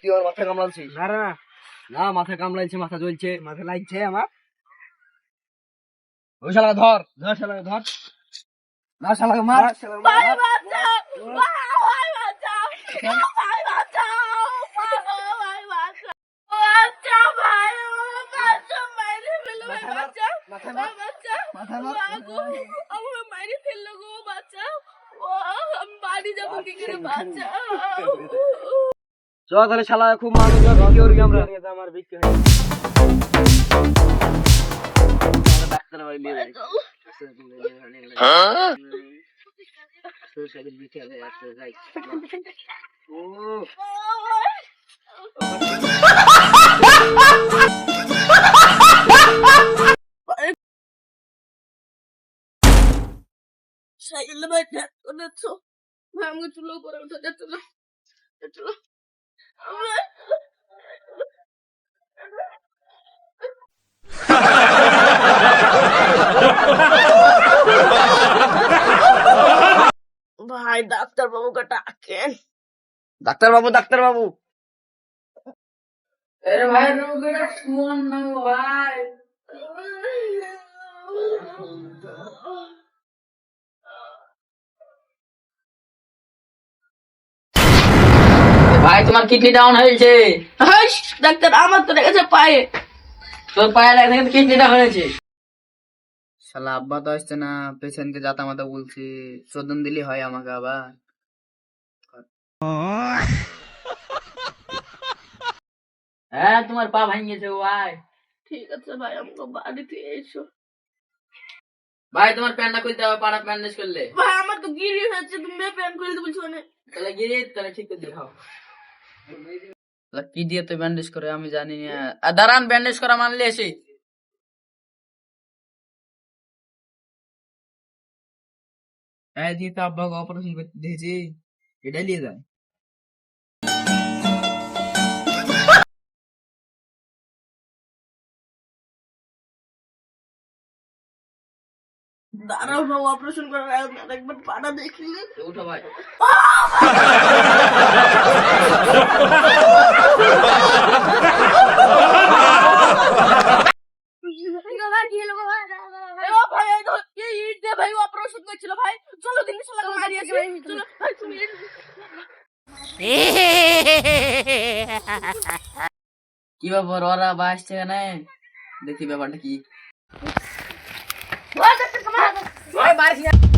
তুই আমার মাথা কামড়াচ্ছিস? না না না, মাথা কামড়াইছে, মাথা জ্বলছে। মাথা লাগছে আমার। ওই শালাকে ধর, ধর শালাকে ধর। না শালাকে মার। ভাই বাঁচাও, ভাই বাঁচাও, ভাই বাঁচাও, ভাই বাঁচাও, বাঁচাও ভাই, বাঁচাও, মাইরে ফেললো ভাই, বাঁচাও, মাথা ভাই মার। বাঁচাও, মাথা মার। আগো, আমার মাইরে ফেললো গো, বাঁচাও, ও, আমি বাড়ি যাবো কি করে, বাঁচাও। চল তাহলে শালা খুব মানুষ বিক্রি করবি আমরা। আমার বিক্রি হয়। ডাক্তার বাড়ি নিয়ে যাই। সাইকেল ভাই দেখছ ভাই, আমাকে চুলো করে উঠে চলো চলো। ভাই ডাক্তার বাবুকে ডাকেন। ডাক্তার বাবু, ডাক্তার বাবু। আরে ভাই রোগীটা শুন না ভাই। ভাই তোমার কিডনি ডাউন হয়েছে। হাস, ডাক্তার আমার তো লেগেছে পায়ে। তোর পায়ে লাগে কিডনি ডাউন হয়েছে। শালা আব্বা তো আসছে না, পেশেন্টকে জাতা মাতা বলছি, চোদন দিলি হয় আমাকে আবার। হ্যাঁ তোমার পা ভাঙিয়েছে ভাই। ঠিক আছে ভাই, আমাকে বাড়িতে এসো। ভাই তোমার প্যান্টটা খুলতে হবে, পাড়া ব্যান্ডেজ করলে। ভাই আমার তো গিরি হয়েছে, তুমি প্যান করে দিতে বলছো না। তাহলে গিয়ে তাহলে ঠিক করে দেখাও। কি দিয়ে তো ব্যান্ডেজ করে আমি জানি না। দাঁড়ান, ব্যান্ডেজ করা মানলে এসে। হ্যাঁ দিয়ে তো আব্বাকে অপারেশন করতে দিয়েছি, এটা নিয়ে যায়। দাঁড়াও বাবু, অপারেশন করার আগে একবার পাটা দেখলে। উঠো ভাই। ভাই ইট দিয়ে ভাই অপারেশন করছিল ভাই। চলো দিন চলো মারিয়েছে ভাই, চলো ভাই তুমি। কি ব্যাপার, ওরা বা আসছে কেন? দেখি ব্যাপারটা কি। ওই ডাক্তার,